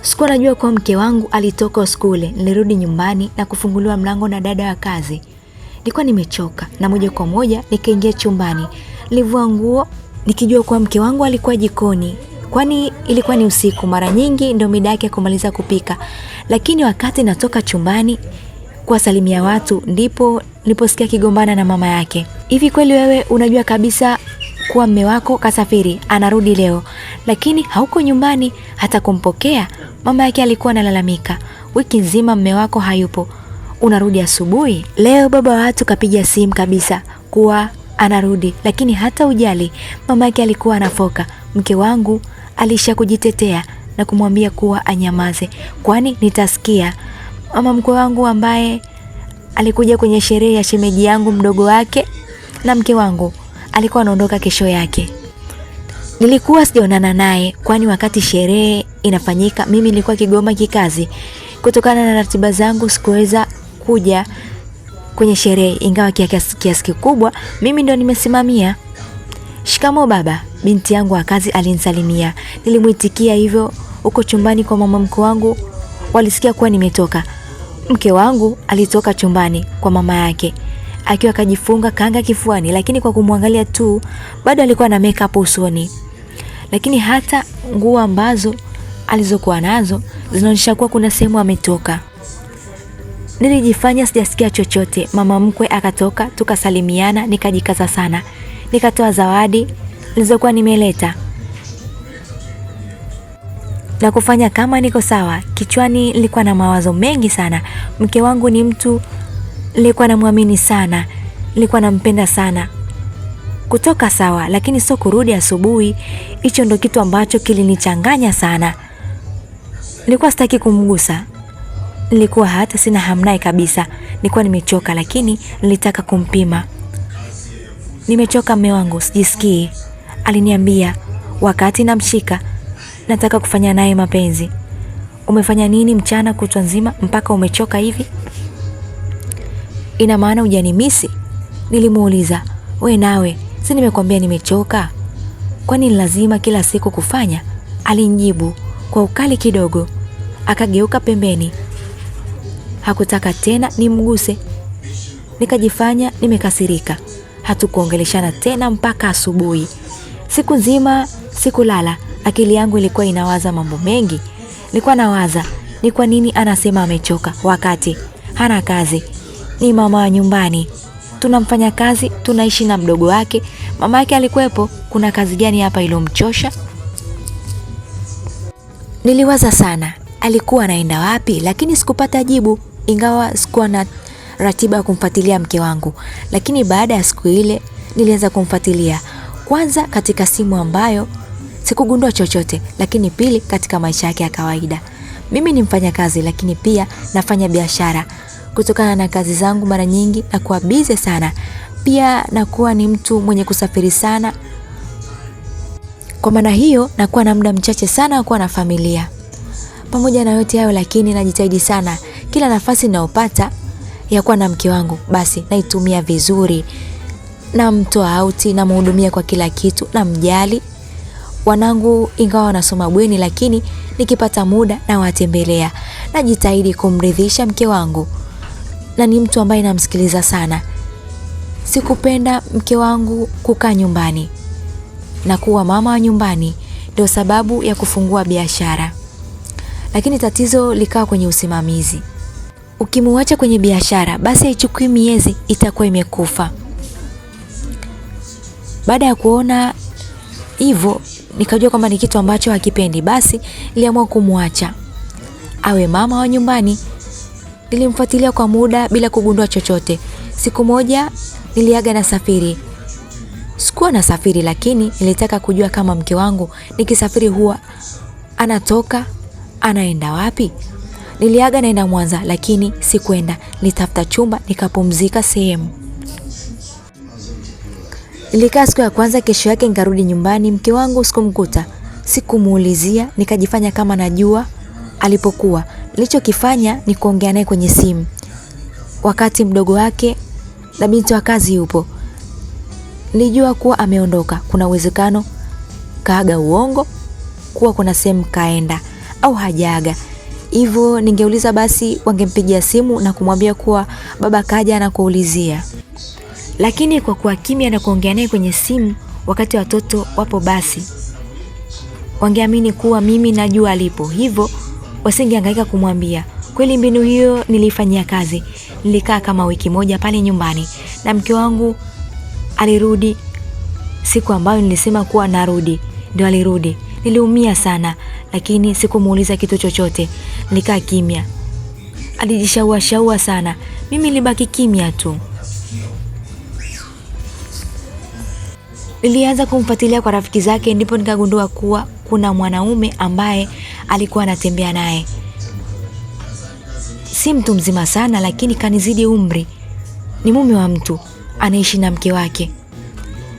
Sikuwa najua kwa mke wangu alitoka skule. Nilirudi nyumbani na kufunguliwa mlango na dada wa kazi. Nilikuwa nimechoka na moja kwa moja nikaingia chumbani. Nilivua nguo nikijua kwa mke wangu alikuwa jikoni. Kwani ilikuwa ni usiku, mara nyingi ndio mida yake kumaliza kupika. Lakini wakati natoka chumbani kuwasalimia watu ndipo niliposikia kigombana na mama yake. Hivi kweli wewe unajua kabisa kuwa mume wako kasafiri, anarudi leo, lakini hauko nyumbani hata kumpokea? Mama yake alikuwa analalamika. Wiki nzima mume wako hayupo, unarudi asubuhi. Leo baba wa watu kapiga simu kabisa kuwa anarudi, lakini hata ujali. Mama yake alikuwa anafoka. Mke wangu alisha kujitetea na kumwambia kuwa anyamaze, kwani nitasikia. Mama mkwe wangu ambaye alikuja kwenye sherehe ya shemeji yangu mdogo wake na mke wangu alikuwa anaondoka kesho yake. Nilikuwa sijaonana naye kwani wakati sherehe inafanyika mimi nilikuwa Kigoma kikazi. Kutokana na ratiba zangu sikuweza kuja kwenye sherehe, ingawa kiasi kikubwa mimi ndo nimesimamia. Shikamo baba, binti yangu wa kazi alinisalimia. Nilimuitikia hivyo. Uko chumbani kwa mama mkwe wangu walisikia kuwa nimetoka. Mke wangu alitoka chumbani kwa mama yake akiwa kajifunga kanga kifuani, lakini kwa kumwangalia tu bado alikuwa na makeup usoni. Lakini hata nguo ambazo alizokuwa nazo zinaonyesha kuwa kuna sehemu ametoka. Nilijifanya sijasikia chochote. Mama mkwe akatoka, tukasalimiana, nikajikaza sana. Nikatoa zawadi nilizokuwa nimeleta na kufanya kama niko sawa. Kichwani nilikuwa na mawazo mengi sana. Mke wangu ni mtu nilikuwa namwamini sana, nilikuwa nampenda sana. Kutoka sawa, lakini sio kurudi asubuhi. Hicho ndo kitu ambacho kilinichanganya sana. Nilikuwa sitaki kumgusa. Nilikuwa hata sina hamnaye kabisa. Nilikuwa nimechoka, lakini nilitaka kumpima. Nimechoka mume wangu, sijisikii, aliniambia wakati namshika. Nataka kufanya naye mapenzi. Umefanya nini mchana kutwa nzima mpaka umechoka hivi? Ina maana hujanimisi? Nilimuuliza. We nawe, si nimekwambia nimechoka? Kwani lazima kila siku kufanya? Alinijibu kwa ukali kidogo. Akageuka pembeni. Hakutaka tena nimguse. Nikajifanya nimekasirika. Hatukuongeleshana tena mpaka asubuhi. Siku nzima sikulala. Akili yangu ilikuwa inawaza mambo mengi. Nilikuwa nawaza ni kwa nini anasema amechoka wakati hana kazi. Ni mama wa nyumbani, tunamfanya kazi, tunaishi na mdogo wake. Mama yake alikuwepo, kuna kazi gani hapa ilomchosha? Niliwaza sana, alikuwa anaenda wapi? Lakini sikupata jibu, ingawa sikuwa na ratiba ya kumfuatilia mke wangu. Lakini baada ya siku ile nilianza kumfuatilia. Kwanza katika simu ambayo sikugundua chochote, lakini pili katika maisha yake ya kawaida. Mimi ni mfanya kazi, lakini pia nafanya biashara. Kutokana na kazi zangu mara nyingi nakuwa busy sana. Pia nakuwa ni mtu mwenye kusafiri sana. Kwa maana hiyo nakuwa na muda mchache sana wa kuwa na familia. Pamoja na yote hayo lakini najitahidi sana kila nafasi ninayopata ya kuwa na mke wangu basi naitumia vizuri. Namtoa out, namhudumia kwa kila kitu, namjali. Wanangu ingawa wanasoma bweni lakini nikipata muda na watembelea. Najitahidi kumridhisha mke wangu. Na ni mtu ambaye namsikiliza sana. Sikupenda mke wangu kukaa nyumbani na kuwa mama wa nyumbani, ndio sababu ya kufungua biashara. Lakini tatizo likawa kwenye usimamizi. Ukimuacha kwenye biashara basi haichukui miezi itakuwa imekufa. Baada ya kuona hivyo nikajua kwamba ni kitu ambacho hakipendi, basi niliamua kumuacha awe mama wa nyumbani. Nilimfuatilia kwa muda bila kugundua chochote. Siku moja niliaga na safiri. Sikuwa na safiri lakini nilitaka kujua kama mke wangu nikisafiri huwa anatoka anaenda wapi. Niliaga naenda Mwanza lakini sikwenda. Nitafuta chumba nikapumzika sehemu. Nilikaa siku ya kwanza, kesho yake nikarudi nyumbani. Mke wangu sikumkuta. Sikumuulizia, nikajifanya kama najua alipokuwa. Nilichokifanya ni kuongea naye kwenye simu. Wakati mdogo wake na binti wa kazi yupo. Nilijua kuwa ameondoka. Kuna uwezekano kaaga uongo kuwa kuna sehemu kaenda au hajaaga. Hivyo ningeuliza basi wangempigia simu na kumwambia kuwa baba kaja na kuulizia. Lakini kwa kuwa kimya na kuongea naye kwenye simu wakati watoto wapo, basi wangeamini kuwa mimi najua alipo, hivyo wasingehangaika kumwambia. Kweli mbinu hiyo nilifanyia kazi. Nilikaa kama wiki moja pale nyumbani na mke wangu alirudi siku ambayo nilisema kuwa narudi, ndio alirudi. Niliumia sana, lakini sikumuuliza kitu chochote. Nilikaa kimya. Alijishaua sana. Mimi nilibaki kimya tu. Nilianza kumfuatilia kwa rafiki zake, ndipo nikagundua kuwa kuna mwanaume ambaye alikuwa anatembea naye. Si mtu mzima sana, lakini kanizidi umri. Ni mume wa mtu, anaishi na mke wake.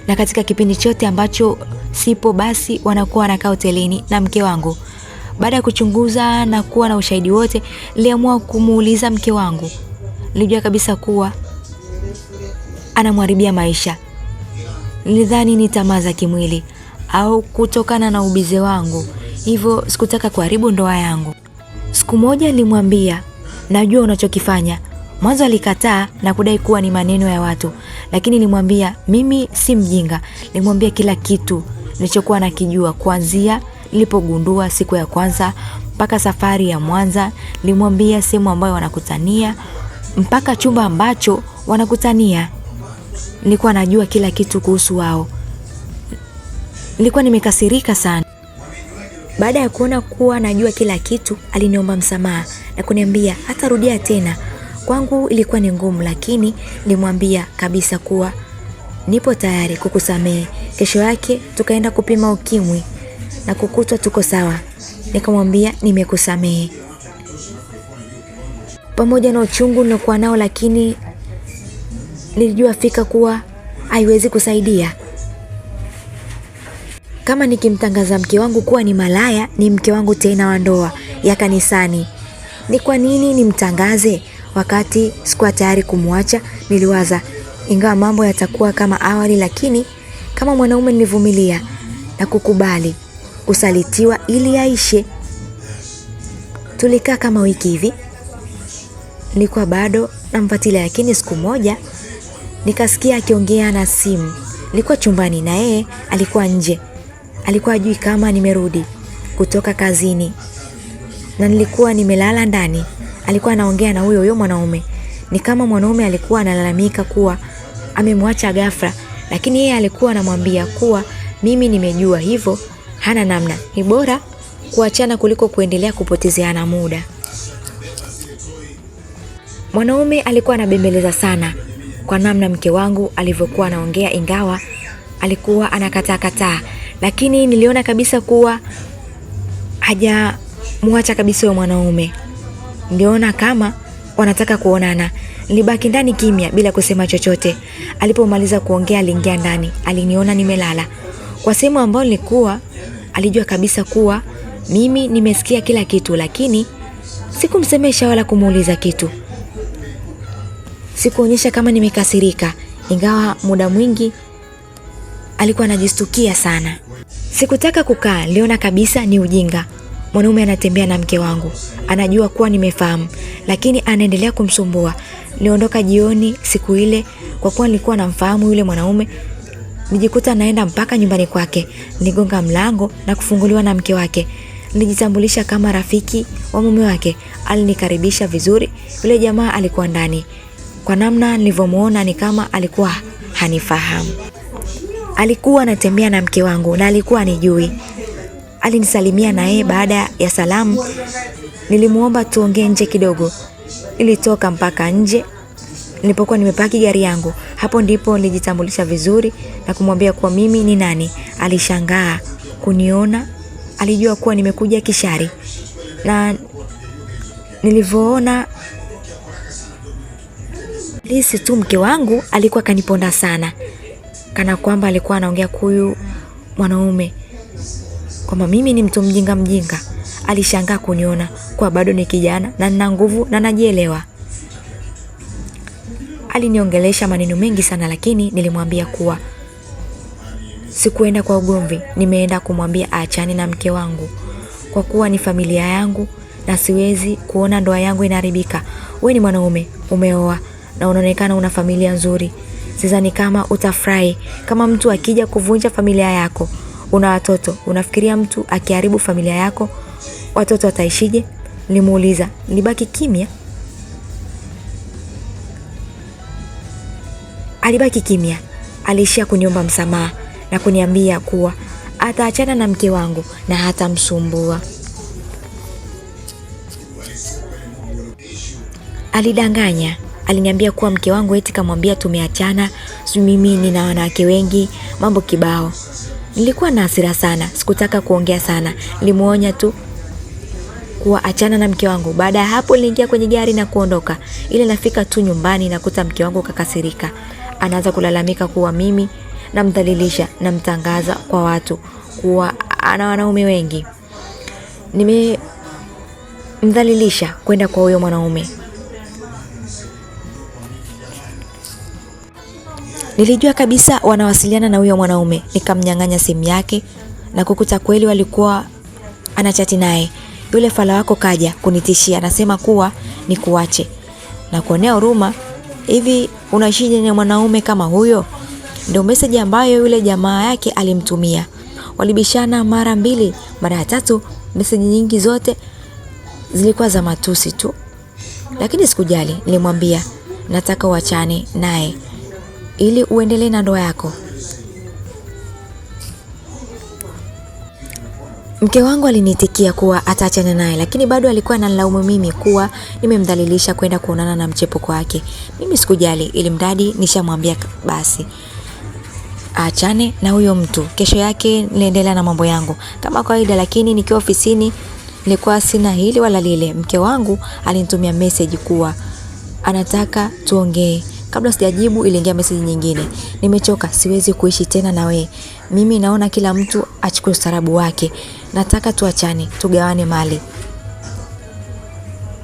Na katika kipindi chote ambacho sipo, basi wanakuwa wanakaa hotelini na mke wangu. Baada ya kuchunguza na kuwa na ushahidi wote, niliamua kumuuliza mke wangu. Nilijua kabisa kuwa anamharibia maisha. Nilidhani ni tamaa za kimwili au kutokana na ubize wangu, hivyo sikutaka kuharibu ndoa yangu. Siku moja nilimwambia, najua unachokifanya. Mwanzo alikataa na kudai kuwa ni maneno ya watu, lakini nilimwambia mimi si mjinga. Nilimwambia kila kitu nilichokuwa nakijua, kuanzia nilipogundua siku ya kwanza mpaka safari ya Mwanza. Nilimwambia sehemu ambayo wanakutania mpaka chumba ambacho wanakutania. Nilikuwa najua kila kitu kuhusu wao. Nilikuwa nimekasirika sana. Baada ya kuona kuwa najua kila kitu, aliniomba msamaha na kuniambia hatarudia tena. Kwangu ilikuwa ni ngumu, lakini nilimwambia kabisa kuwa nipo tayari kukusamehe. Kesho yake tukaenda kupima ukimwi na kukutwa tuko sawa. Nikamwambia nimekusamehe. Pamoja na uchungu nilikuwa nao, lakini nilijua fika kuwa haiwezi kusaidia. Kama nikimtangaza mke wangu kuwa ni malaya, ni mke wangu tena wa ndoa ya kanisani, ni kwa nini nimtangaze wakati sikuwa tayari kumwacha? Niliwaza, ingawa mambo yatakuwa kama awali, lakini kama mwanaume nilivumilia na kukubali kusalitiwa ili aishe. Tulikaa kama wiki hivi. Nilikuwa bado namfuatilia, lakini siku moja nikasikia akiongea na simu. Nilikuwa chumbani na yeye alikuwa nje. Alikuwa hajui kama nimerudi kutoka kazini na nilikuwa nimelala ndani. Alikuwa anaongea na huyo mwanaume. Ni kama mwanaume alikuwa analalamika kuwa amemwacha ghafla, lakini yeye alikuwa anamwambia kuwa mimi nimejua, hivyo hana namna, ni bora kuachana kuliko kuendelea kupotezeana muda. Mwanaume alikuwa anabembeleza sana kwa namna mke wangu alivyokuwa anaongea, ingawa alikuwa anakataa, lakini niliona kabisa kuwa hajamwacha kabisa huyo mwanaume. Niliona kama wanataka kuonana. Nilibaki ndani kimya bila kusema chochote. Alipomaliza kuongea aliingia ndani. Aliniona nimelala. Kwa sehemu ambayo nilikuwa, alijua kabisa kuwa mimi nimesikia kila kitu, lakini sikumsemesha wala kumuuliza kitu. Sikuonyesha kama nimekasirika, ingawa muda mwingi alikuwa anajistukia sana. Sikutaka kukaa, niliona kabisa ni ujinga. Mwanaume anatembea na mke wangu, anajua kuwa nimefahamu, lakini anaendelea kumsumbua. Niliondoka jioni siku ile, kwa kuwa nilikuwa namfahamu yule mwanaume. Nijikuta naenda mpaka nyumbani kwake. Niligonga mlango na kufunguliwa na mke wake. Nilijitambulisha kama rafiki wa mume wake. Alinikaribisha vizuri. Yule jamaa alikuwa ndani. Kwa namna nilivyomuona ni kama alikuwa hanifahamu. Alikuwa anatembea na mke wangu na alikuwa anijui. Alinisalimia na yeye. Baada ya salamu nilimuomba tuongee nje kidogo. Nilitoka mpaka nje. Nilipokuwa nimepaki gari yangu, hapo ndipo nilijitambulisha vizuri na kumwambia kuwa mimi ni nani. Alishangaa kuniona, alijua kuwa nimekuja kishari. Na nilivyoona lisi tu mke wangu alikuwa kaniponda sana, kana kwamba alikuwa anaongea huyu mwanaume kwamba mimi ni mtu mjinga. Alishangaa kuniona kwa bado ni kijana na nina nguvu na najielewa. Aliniongelesha maneno mengi sana, lakini nilimwambia kuwa sikuenda kwa ugomvi, nimeenda kumwambia aachane na mke wangu. kwa kuwa ni familia yangu na siwezi kuona ndoa yangu inaharibika. Wewe ni mwanaume, umeoa na unaonekana una familia nzuri. Sidhani kama utafurahi kama mtu akija kuvunja familia yako. Una watoto, unafikiria mtu akiharibu familia yako watoto wataishije? Nilimuuliza. Nilibaki kimya. Alibaki kimya. Aliishia kuniomba msamaha na kuniambia kuwa ataachana na mke wangu na hatamsumbua. Alidanganya. Aliniambia kuwa mke wangu eti kamwambia tumeachana, mimi nina wanawake wengi, mambo kibao. Nilikuwa na hasira sana, sikutaka kuongea sana. Nilimuonya tu kuwa achana na mke wangu. Baada ya hapo niliingia kwenye gari na kuondoka. Ile nafika tu nyumbani nakuta mke wangu kakasirika. Anaanza kulalamika kuwa mimi namdhalilisha, namtangaza kwa watu kuwa ana wanaume wengi. Nimemdhalilisha kwenda kwa huyo mwanaume. Nilijua kabisa wanawasiliana na huyo mwanaume. Nikamnyang'anya simu yake na kukuta kweli walikuwa anachati naye. Yule fala wako kaja kunitishia, anasema kuwa nikuache. Na kuonea huruma, hivi unashije na mwanaume kama huyo? Ndio message ambayo yule jamaa yake alimtumia. Walibishana mara 2, mara ya 3, message nyingi zote zilikuwa za matusi tu. Lakini sikujali, nilimwambia nataka uachane naye ili uendelee na ndoa yako. Mke wangu alinitikia kuwa ataachana naye, lakini bado alikuwa analaumu mimi kuwa nimemdhalilisha kwenda kuonana na mchepuko wake. Mimi sikujali, ili mradi nishamwambia basi aachane na huyo mtu. Kesho yake niliendelea na mambo yangu kama kawaida, lakini nikiwa ofisini nilikuwa sina hili wala lile. Mke wangu alinitumia message kuwa anataka tuongee. Kabla sijajibu iliingia message nyingine. Nimechoka, siwezi kuishi tena na we. Mimi naona kila mtu achukue ustarabu wake. Nataka tuachane, tugawane mali.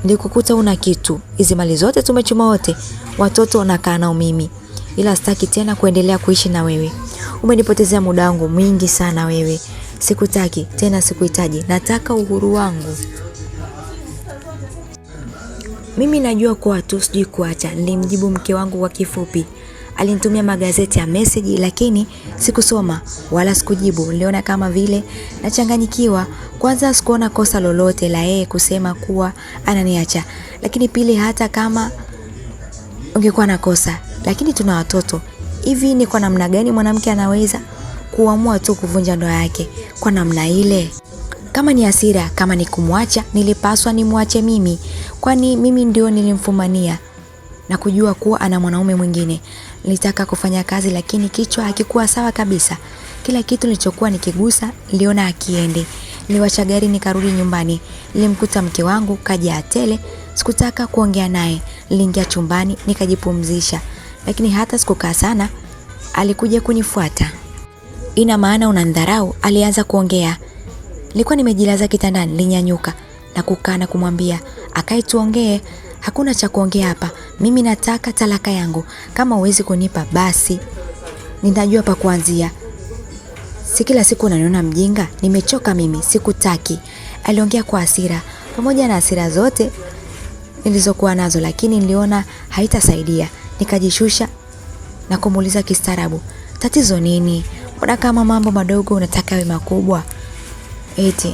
Nilikukuta una kitu. Hizi mali zote tumechuma wote. Watoto nakaa nao mimi. Ila sitaki tena kuendelea kuishi na wewe. Umenipotezea muda wangu mwingi sana wewe. Sikutaki, tena sikuhitaji. Nataka uhuru wangu. Mimi najua kuwa tu sijui kuacha. Nilimjibu mke wangu kwa kifupi. Alinitumia magazeti ya message, lakini sikusoma wala sikujibu. Niliona kama vile nachanganyikiwa. Kwanza sikuona kosa lolote la yeye kusema kuwa ananiacha. Lakini pili, hata kama ungekuwa na kosa, lakini tuna watoto. Hivi ni kwa namna gani mwanamke anaweza kuamua tu kuvunja ndoa yake kwa namna ile? Kama ni hasira, kama ni kumwacha, nilipaswa nimwache mimi. Kwani mimi ndio nilimfumania na kujua kuwa ana mwanaume mwingine. Nilitaka kufanya kazi, lakini kichwa hakikuwa sawa kabisa. Kila kitu nilichokuwa nikigusa niliona akiende. Niliwacha gari nikarudi nyumbani. Nilimkuta mke wangu kaja tele. Sikutaka kuongea naye. Niliingia chumbani nikajipumzisha. Lakini hata sikukaa sana, alikuja kunifuata. Ina maana unanidharau? Alianza kuongea. Nilikuwa nimejilaza kitandani, nilinyanyuka na kukaa na kumwambia, "Akae tuongee, hakuna cha kuongea hapa. Mimi nataka talaka yangu. Kama huwezi kunipa basi ninajua pa kuanzia. Si kila siku unaniona mjinga, nimechoka mimi, sikutaki." Aliongea kwa hasira, pamoja na hasira zote nilizokuwa nazo, lakini niliona haitasaidia. Nikajishusha na kumuuliza kistaarabu, "Tatizo nini? Mbona kama mambo madogo unataka yawe makubwa?" Eti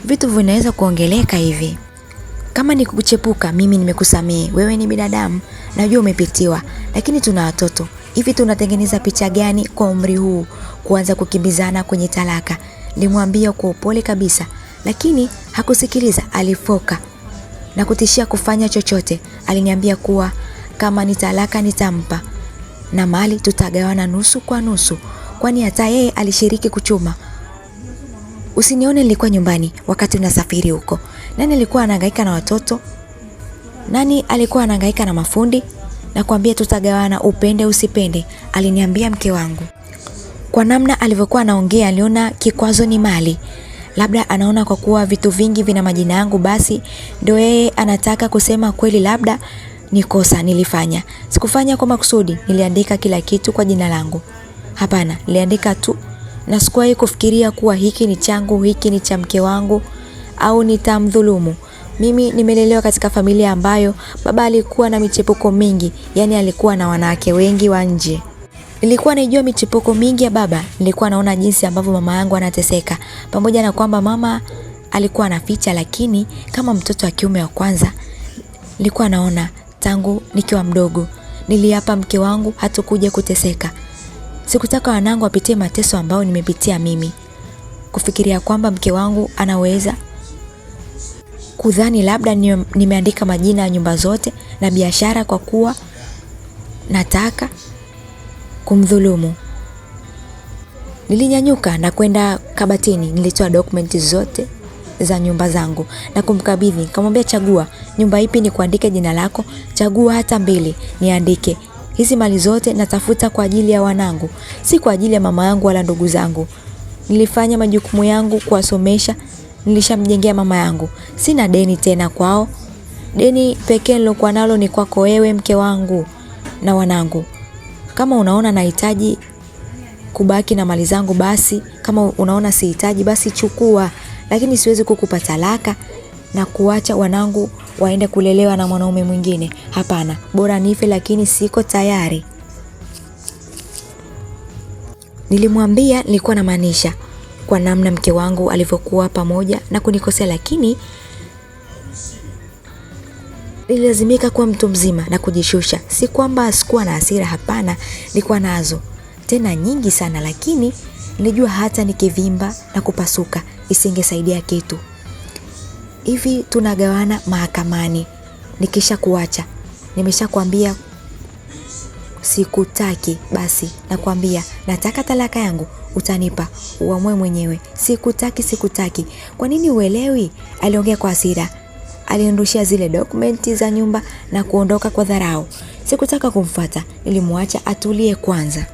vitu vinaweza kuongeleka hivi? Kama ni kukuchepuka, mimi nimekusamehe. Wewe ni binadamu, najua umepitiwa, lakini tuna watoto. Hivi tunatengeneza picha gani kwa umri huu kuanza kukimbizana kwenye talaka? Nilimwambia kwa upole kabisa, lakini hakusikiliza. Alifoka na kutishia kufanya chochote. Aliniambia kuwa kama ni talaka nitampa na mali tutagawana nusu kwa nusu, kwani hata yeye alishiriki kuchuma. Usinione nilikuwa nyumbani wakati unasafiri huko. Nani alikuwa anahangaika na watoto? Nani alikuwa anahangaika na mafundi? Na kuambia tutagawana upende usipende, aliniambia mke wangu. Kwa namna alivyokuwa anaongea, aliona kikwazo ni mali. Labda anaona kwa kuwa vitu vingi vina majina yangu, basi ndio yeye anataka kusema kweli labda ni kosa nilifanya. Sikufanya kwa makusudi, niliandika kila kitu kwa jina langu. Hapana, niliandika tu na sikuwahi kufikiria kuwa hiki ni changu, hiki ni cha mke wangu au nitamdhulumu. Mimi nimelelewa katika familia ambayo baba alikuwa na michepuko mingi, yani alikuwa na wanawake wengi wa nje. Nilikuwa naijua michepuko mingi ya baba, nilikuwa naona jinsi ambavyo mama yangu anateseka. Pamoja na kwamba mama alikuwa anaficha, lakini kama mtoto wa kiume wa kwanza nilikuwa naona tangu nikiwa mdogo. Niliapa mke wangu hatakuja kuteseka. Sikutaka wanangu wapitie mateso ambayo nimepitia mimi. Kufikiria kwamba mke wangu anaweza kudhani labda nimeandika majina ya nyumba zote na biashara kwa kuwa nataka kumdhulumu. Nilinyanyuka na kwenda kabatini, nilitoa dokumenti zote za nyumba zangu na kumkabidhi. Nikamwambia, chagua nyumba ipi ni kuandike jina lako, chagua hata 2 niandike. Hizi mali zote natafuta kwa ajili ya wanangu, si kwa ajili ya mama yangu wala ndugu zangu. Nilifanya majukumu yangu kuwasomesha, nilishamjengea mama yangu. Sina deni tena kwao. Deni pekee nilokuwa nalo ni kwako wewe mke wangu na wanangu. Kama unaona nahitaji kubaki na mali zangu basi, kama unaona sihitaji basi chukua, lakini siwezi kukupa talaka na kuacha wanangu waende kulelewa na mwanaume mwingine. Hapana, bora nife lakini siko tayari. Nilimwambia nilikuwa na maanisha kwa namna mke wangu alivyokuwa pamoja na kunikosea, lakini nililazimika kuwa mtu mzima na kujishusha. Si kwamba sikuwa na hasira, hapana, nilikuwa nazo tena nyingi sana, lakini nilijua hata nikivimba na kupasuka isingesaidia kitu. Hivi tunagawana mahakamani, nikisha kuacha, nimeshakwambia sikutaki, basi nakwambia nataka talaka yangu, utanipa, uamue mwenyewe. Sikutaki. Kwa nini uelewi? Aliongea kwa hasira. Aliondoshia zile dokumenti za nyumba na kuondoka kwa dharau. Sikutaka kumfuata, nilimwacha atulie kwanza.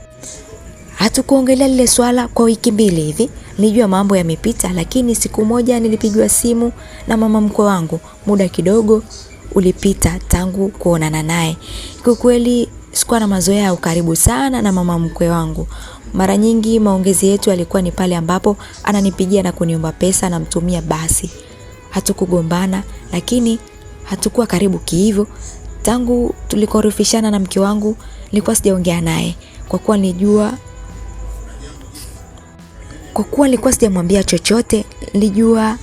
Hatukuongelea lile swala kwa wiki 2 hivi. Nilijua mambo yamepita, lakini siku moja nilipigiwa simu na mama mkwe wangu. Muda kidogo ulipita tangu kuonana naye. Kwa kweli sikuwa na mazoea ya ukaribu sana na mama mkwe wangu. Mara nyingi maongezi yetu yalikuwa ni pale ambapo ananipigia na kuniomba pesa na mtumia basi. Hatukugombana, lakini hatukuwa karibu kihivyo. Tangu tulikorofishana na mke wangu nilikuwa sijaongea naye kwa kuwa nilikuwa sijamwambia chochote. Nilijua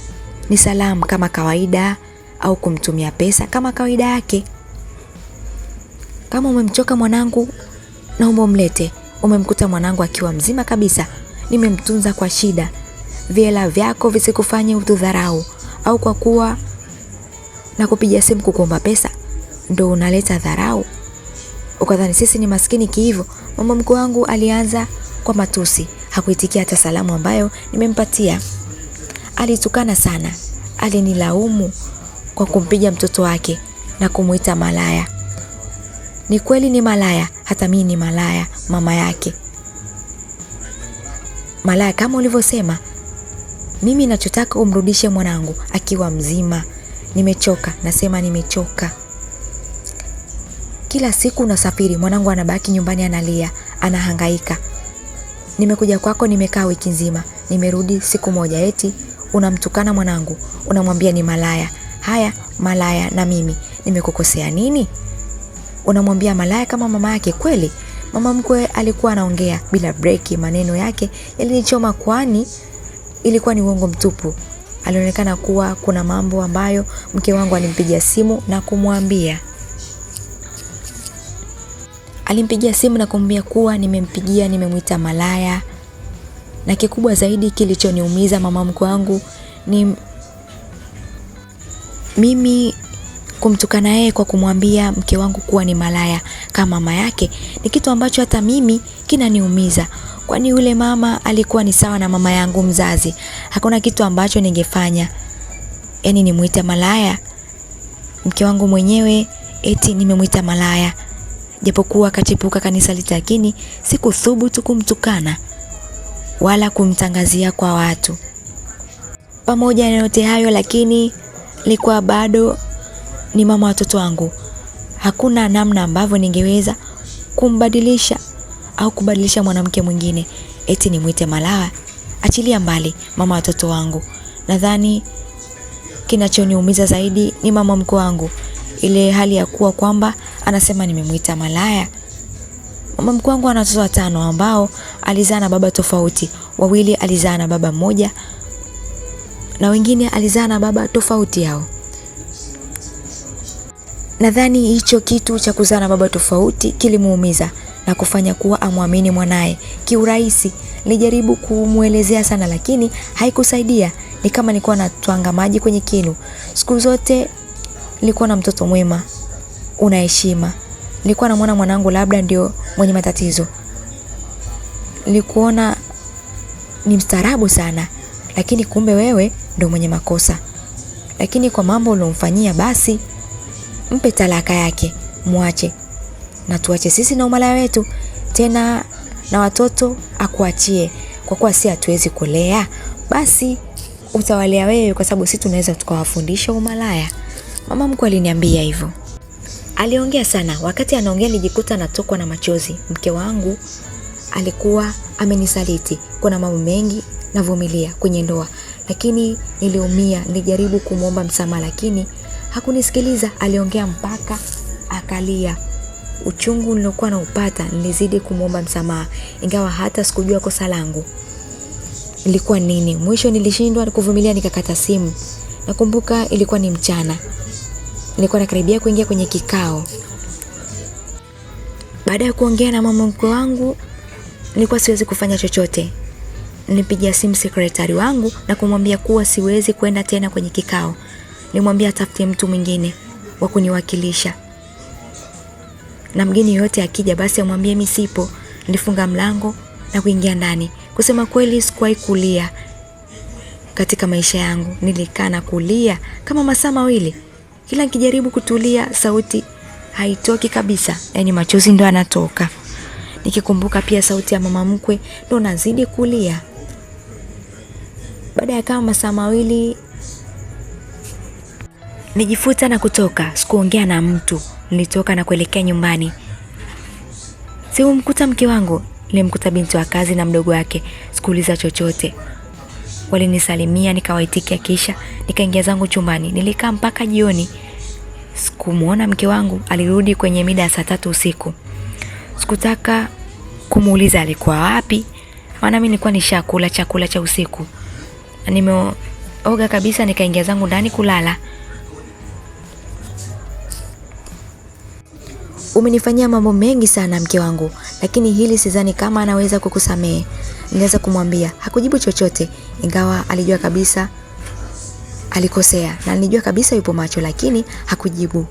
ni salamu kama kawaida au kumtumia pesa kama kawaida yake. Kama umemchoka mwanangu, naomba umlete. Umemkuta mwanangu akiwa mzima kabisa, nimemtunza kwa shida. Viela vyako visikufanye utudharau, au kwa kuwa na kupigia simu kukuomba pesa ndo unaleta dharau, ukadhani sisi ni maskini kihivyo. Mama mkwe wangu alianza kwa matusi, hakuitikia hata salamu ambayo nimempatia. Alitukana sana, alinilaumu kwa kumpiga mtoto wake na kumuita malaya. Ni kweli ni malaya, hata mimi ni malaya, mama yake. Malaya kama ulivyosema. Mimi nachotaka umrudishe mwanangu akiwa mzima. Nimechoka, nasema nimechoka. Kila siku unasafiri, mwanangu anabaki nyumbani analia, anahangaika. Nimekuja kwako, nimekaa wiki nzima, nimerudi siku moja eti unamtukana mwanangu, unamwambia ni malaya. Haya, malaya na mimi nimekukosea nini? Unamwambia malaya kama mama yake kweli? Mama mkwe alikuwa anaongea bila breki, maneno yake yalinichoma kwani ilikuwa ni uongo mtupu. Alionekana kuwa kuna mambo ambayo mke wangu alimpigia simu na kumwambia. Alimpigia simu na kumwambia kuwa nimemuita malaya. Na kikubwa zaidi kilichoniumiza mama mkwe wangu ni mimi kumtukana yeye kwa kumwambia mke wangu kuwa ni malaya kama mama yake. Ni kitu ambacho hata mimi kinaniumiza, kwani yule mama alikuwa ni sawa na mama yangu mzazi. Hakuna kitu ambacho ningefanya yani nimuite malaya mke wangu mwenyewe, eti nimemuita malaya. Japokuwa kachipuka kanisa lakini sikuthubutu kumtukana wala kumtangazia kwa watu. Pamoja na yote hayo, lakini nilikuwa bado ni mama watoto wangu. Hakuna namna ambavyo ningeweza kumbadilisha au kubadilisha mwanamke mwingine eti nimuite malaya. achilia mbali mama watoto wangu. Nadhani kinachoniumiza zaidi ni mama mkwe wangu. Ile hali ya kuwa kwamba anasema nimemuita malaya. Mama mkwe wangu ana watoto 5 ambao alizaa na baba tofauti. 2 alizaa na baba mmoja na wengine alizaa na baba tofauti yao. Nadhani hicho kitu cha kuzaa na baba tofauti kilimuumiza na kufanya kuwa amwamini mwanae kiurahisi. Nilijaribu kumuelezea sana lakini haikusaidia. Ni kama nilikuwa natwanga maji kwenye kinu. Siku zote nilikuwa na mtoto mwema, una heshima. Nilikuwa namuona mwanangu labda ndio mwenye matatizo. Nilikuona ni mstaarabu sana, lakini kumbe wewe ndio mwenye makosa. Lakini kwa mambo uliyomfanyia basi mpe talaka yake, muache. Na tuache sisi na umalaya wetu. Tena na watoto akuachie. Kwa kuwa si hatuwezi kulea, basi utawalea wewe kwa sababu sisi tunaweza tukawafundisha umalaya. Mama mkwe aliniambia hivyo. Aliongea sana. Wakati anaongea nilijikuta natokwa na machozi. Mke wangu alikuwa amenisaliti. Kuna mambo mengi navumilia kwenye ndoa, lakini niliumia. Nilijaribu kumuomba msamaha lakini hakunisikiliza. Aliongea mpaka akalia. Uchungu nilokuwa naupata nilizidi kumuomba msamaha, ingawa hata sikujua kosa langu ilikuwa nini. Mwisho nilishindwa kuvumilia, nikakata simu. Nakumbuka ilikuwa ni mchana. Nilikuwa nakaribia kuingia kwenye kikao. Baada ya kuongea na mama mkwe wangu, nilikuwa siwezi kufanya chochote. Nilipigia simu sekretari wangu na kumwambia kuwa siwezi kwenda tena kwenye kikao. Nilimwambia atafute mtu mwingine wa kuniwakilisha. Na mgeni yote akija basi amwambie mimi sipo. Nilifunga mlango na kuingia ndani. Kusema kweli sikuwahi kulia katika maisha yangu. Nilikaa na kulia kama masaa 2. Kila nikijaribu kutulia sauti haitoki kabisa. Yaani machozi ndo yanatoka. Nikikumbuka pia sauti ya mama mkwe ndo nazidi kulia. Baada ya kama masaa 2 nijifuta na kutoka. Sikuongea na mtu. Nilitoka na kuelekea nyumbani. Sikumkuta mke wangu, nilimkuta binti wa kazi na mdogo wake. Sikuuliza chochote. Walinisalimia nikawaitikia kisha nikaingia zangu chumbani. Nilikaa mpaka jioni. Sikumuona mke wangu, alirudi kwenye mida ya saa 3 usiku. Sikutaka kumuuliza alikuwa wapi, maana mimi nilikuwa nishakula chakula cha usiku. Na nimeoga kabisa nikaingia zangu ndani kulala. Umenifanyia mambo mengi sana mke wangu, lakini hili sidhani kama anaweza kukusamehe. Niliweza kumwambia, hakujibu chochote, ingawa alijua kabisa alikosea na nilijua kabisa yupo macho, lakini hakujibu.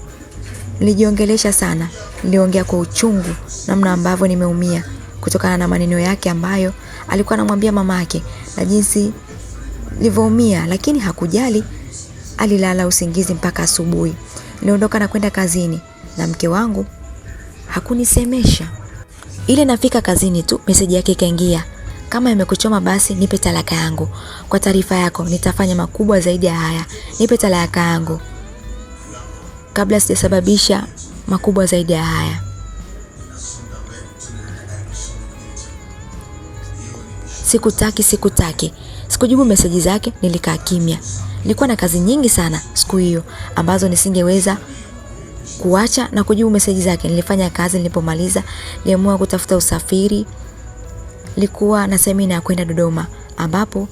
Nilijiongelesha sana. Niliongea kwa uchungu namna ambavyo nimeumia kutokana na maneno yake ambayo alikuwa anamwambia mamake na jinsi nilivyoumia, lakini hakujali. Alilala usingizi mpaka asubuhi. Niliondoka na kwenda kazini na mke wangu hakunisemesha. Ile nafika kazini tu message yake ikaingia. Kama imekuchoma basi nipe talaka yangu. Kwa taarifa yako nitafanya makubwa zaidi ya haya. Nipe talaka yangu kabla sijasababisha makubwa zaidi ya haya. Sikutaki. Sikujibu message zake, nilikaa kimya. Nilikuwa na kazi nyingi sana siku hiyo ambazo nisingeweza kuacha na kujibu message zake. Nilifanya kazi, nilipomaliza niliamua kutafuta usafiri. Nilikuwa na semina ya kwenda Dodoma ambapo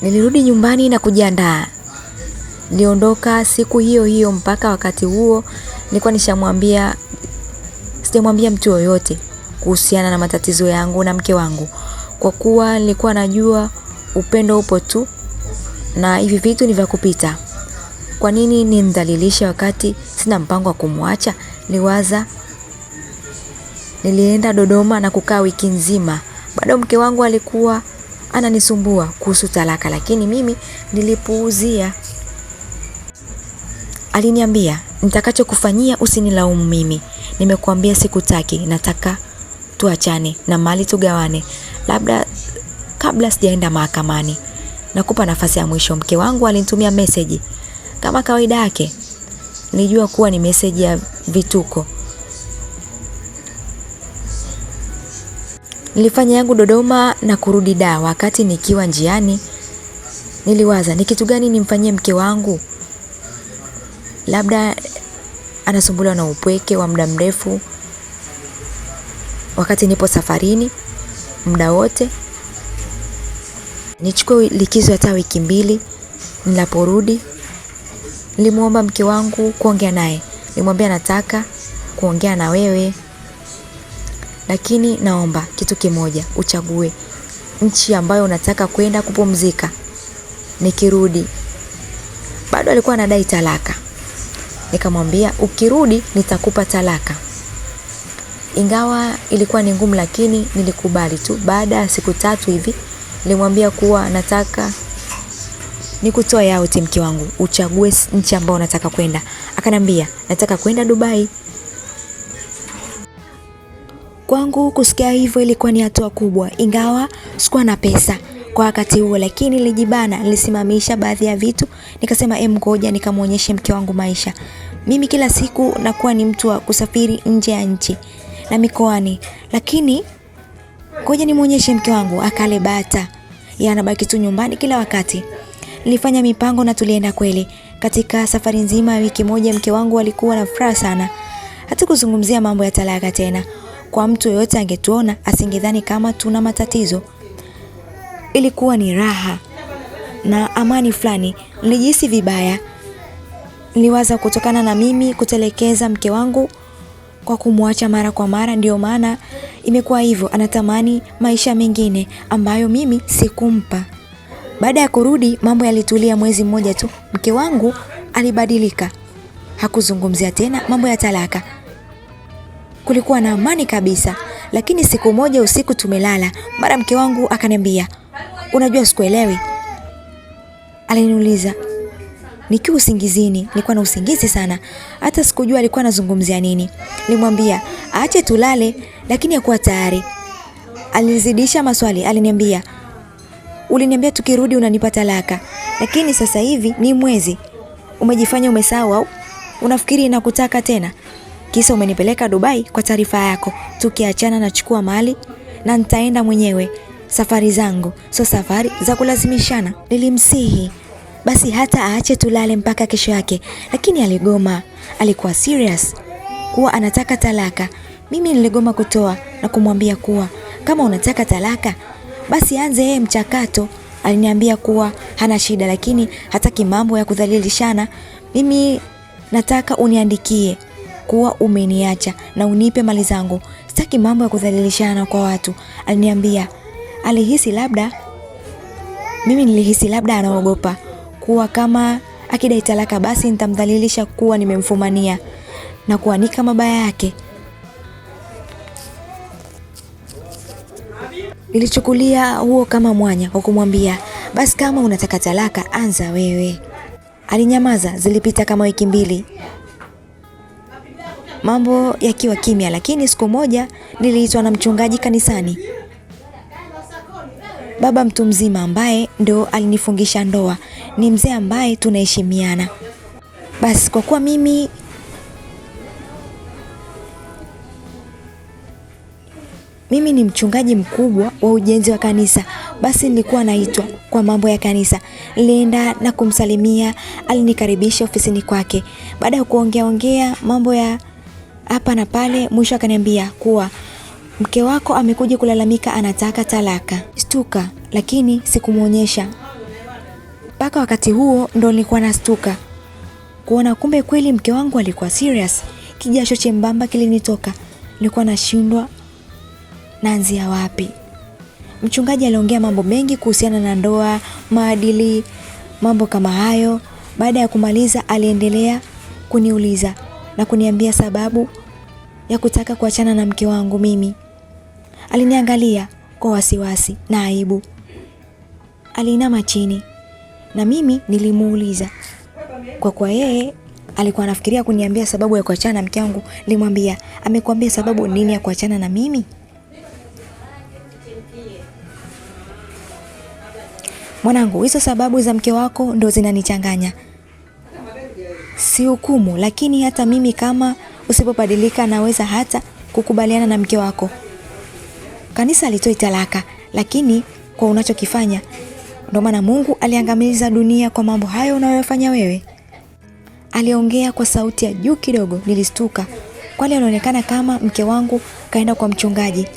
nilirudi nyumbani na kujiandaa. Niliondoka siku hiyo hiyo. Mpaka wakati huo nilikuwa sijamwambia mtu yoyote kuhusiana na matatizo yangu na mke wangu, kwa kuwa nilikuwa najua upendo upo tu na hivi vitu ni vya kupita. Kwa nini nimdhalilisha wakati sina mpango wa kumwacha? Niliwaza. Nilienda Dodoma na kukaa wiki nzima. Bado mke wangu alikuwa ananisumbua kuhusu talaka, lakini mimi nilipuuzia. Aliniambia, nitakachokufanyia usinilaumu mimi. Nimekuambia sikutaki, nataka tuachane na mali tugawane. Labda kabla sijaenda mahakamani. Nakupa nafasi ya mwisho. Mke wangu alinitumia message kama kawaida yake. Nilijua kuwa ni message ya vituko. Nilifanya yangu Dodoma na kurudi Dar. Wakati nikiwa njiani niliwaza ni kitu gani nimfanyie mke wangu. Labda anasumbuliwa na upweke wa muda mrefu wakati nipo safarini muda wote. Nichukue likizo hata wiki 2. Ninaporudi nilimuomba mke wangu kuongea naye. Nilimwambia nataka kuongea na wewe, lakini naomba kitu kimoja, uchague nchi ambayo unataka kwenda kupumzika. Nikirudi. Bado alikuwa anadai talaka. Nikamwambia ukirudi nitakupa talaka. Ingawa ilikuwa ni ngumu, lakini nilikubali tu. Baada ya siku 3 hivi nilimwambia kuwa nataka nikutoe out mke wangu, uchague nchi ambayo unataka kwenda. Akaniambia nataka kwenda Dubai. Kwangu kusikia hivyo ilikuwa ni hatua kubwa, ingawa sikuwa na pesa kwa wakati huo, lakini nilijibana. Nilisimamisha baadhi ya vitu, nikasema ngoja nikamuonyeshe mke wangu maisha. Mimi kila siku nakuwa ni mtu wa kusafiri nje ya nchi na mikoani, lakini ngoja nimuonyeshe mke wangu akale bata. Yeye anabaki tu nyumbani kila wakati. Nilifanya mipango na tulienda kweli. Katika safari nzima ya wiki moja mke wangu alikuwa na furaha sana. Hata kuzungumzia mambo ya talaka tena. Kwa mtu yoyote angetuona asingedhani kama tuna matatizo. Ilikuwa ni raha na amani fulani. Nilijihisi vibaya. Niliwaza kutokana na mimi kutelekeza mke wangu kwa kumwacha mara kwa mara, ndio maana imekuwa hivyo. Anatamani maisha mengine ambayo mimi sikumpa. Baada ya kurudi mambo yalitulia. Mwezi mmoja tu mke wangu alibadilika. Hakuzungumzia tena mambo ya talaka. Kulikuwa na amani kabisa. Lakini siku moja usiku tumelala, mara mke wangu akaniambia, unajua sikuelewi. Aliniuliza nikiwa usingizini. Nilikuwa na usingizi sana, hata sikujua alikuwa anazungumzia nini. Nilimwambia aache tulale, lakini hakuwa tayari. Alizidisha maswali. Aliniambia uliniambia tukirudi unanipa talaka, lakini sasa hivi ni mwezi. Umejifanya umesahau au unafikiri nakutaka tena? Kisa umenipeleka Dubai kwa taarifa yako. Tukiachana na chukua mali na nitaenda mwenyewe. Safari zangu sio safari za kulazimishana. Nilimsihi basi hata aache tulale mpaka kesho yake, lakini aligoma. Alikuwa serious kuwa anataka talaka. Mimi niligoma kutoa na kumwambia kuwa kama unataka talaka basi anze yeye mchakato. Aliniambia kuwa hana shida, lakini hataki mambo ya kudhalilishana. Mimi nataka uniandikie kuwa umeniacha na unipe mali zangu. Sitaki mambo ya kudhalilishana kwa watu. Aliniambia nilihisi labda anaogopa kuwa kama akidai talaka basi nitamdhalilisha kuwa nimemfumania na kuanika mabaya yake. Nilichukulia huo kama mwanya wa kumwambia basi kama unataka talaka anza wewe. Alinyamaza. Zilipita kama wiki 2 mambo yakiwa kimya, lakini siku moja niliitwa na mchungaji kanisani. Baba mtu mzima ambaye ndo alinifungisha ndoa. Ni mzee ambaye tunaheshimiana. Basi kwa kuwa mimi ni mchungaji mkubwa wa ujenzi wa kanisa, basi nilikuwa naitwa kwa mambo ya kanisa. Nilienda na kumsalimia. Alinikaribisha ofisini kwake. Baada ya kuongea mambo ya hapa na pale, mwisho akaniambia kuwa mke wako amekuja kulalamika, anataka talaka. Stuka, lakini sikumuonyesha. Mpaka wakati huo ndo nilikuwa nastuka kuona kumbe kweli mke wangu alikuwa serious. Kijasho chembamba kilinitoka. Nilikuwa nashindwa naanzia wapi. Mchungaji aliongea mambo mengi kuhusiana na ndoa, maadili, mambo kama hayo. Baada ya kumaliza aliendelea kuniuliza na kuniambia sababu ya kutaka kuachana na mke wangu mimi. Aliniangalia kwa wasiwasi na aibu. Alinama chini na mimi nilimuuliza. Kwa kuwa yeye alikuwa anafikiria kuniambia sababu ya kuachana na mke wangu, nilimwambia, amekuambia sababu nini ya kuachana na mimi? Mwanangu, hizo sababu za mke wako ndo zinanichanganya. Si hukumu, lakini hata mimi kama usipobadilika naweza hata kukubaliana na mke wako. kanisa alitoi talaka, lakini kwa unachokifanya ndio maana Mungu aliangamiza dunia kwa mambo hayo unayofanya wewe. Aliongea kwa sauti ya juu kidogo. Nilistuka, kwani anaonekana kama mke wangu kaenda kwa mchungaji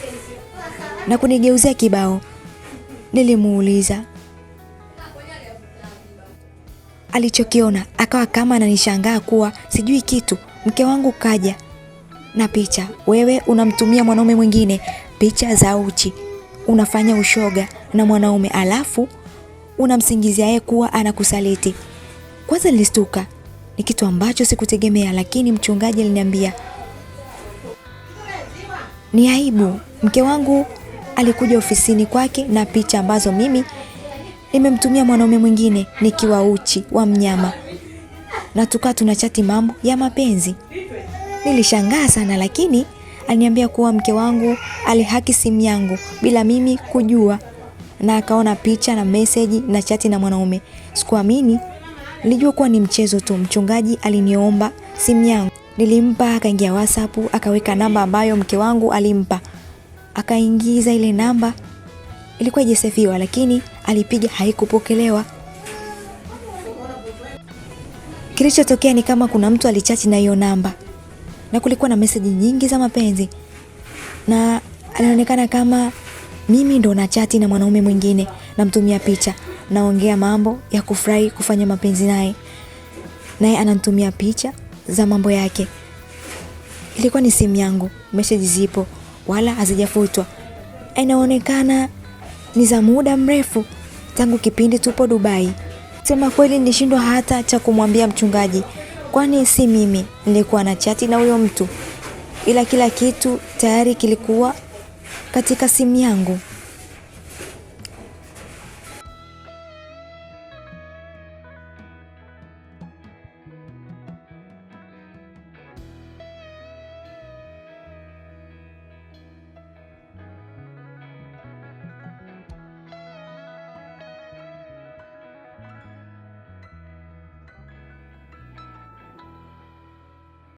na kunigeuzia kibao. Nilimuuliza alichokiona, akawa kama ananishangaa kuwa sijui kitu. Mke wangu kaja na picha. Wewe unamtumia mwanaume mwingine picha za uchi, unafanya ushoga na mwanaume, alafu unamsingizia yeye kuwa anakusaliti. Kwanza nilistuka, ni kitu ambacho sikutegemea, lakini mchungaji aliniambia ni aibu. Mke wangu alikuja ofisini kwake na picha ambazo mimi nimemtumia mwanaume mwingine nikiwa uchi wa mnyama, na tukaa tunachati mambo ya mapenzi. Nilishangaa sana, lakini aliniambia kuwa mke wangu alihaki simu yangu bila mimi kujua, na akaona picha na message na chati na mwanaume. Sikuamini, nilijua kuwa ni mchezo tu. Mchungaji aliniomba simu yangu, nilimpa, akaingia WhatsApp, akaweka namba ambayo mke wangu alimpa. Akaingiza ile namba, ilikuwa haijasefiwa, lakini alipiga, haikupokelewa. Kilichotokea ni kama kuna mtu alichati na hiyo namba, na kulikuwa na message nyingi za mapenzi, na alionekana kama mimi ndo na chati na mwanaume mwingine, namtumia picha, naongea mambo ya kufurahi kufanya mapenzi naye ananitumia picha za mambo yake. Ilikuwa ni simu yangu, message zipo wala hazijafutwa. Inaonekana ni za muda mrefu tangu kipindi tupo Dubai. Sema kweli nilishindwa hata cha kumwambia mchungaji, kwani si mimi nilikuwa na chati na huyo mtu, ila kila kitu tayari kilikuwa katika simu yangu.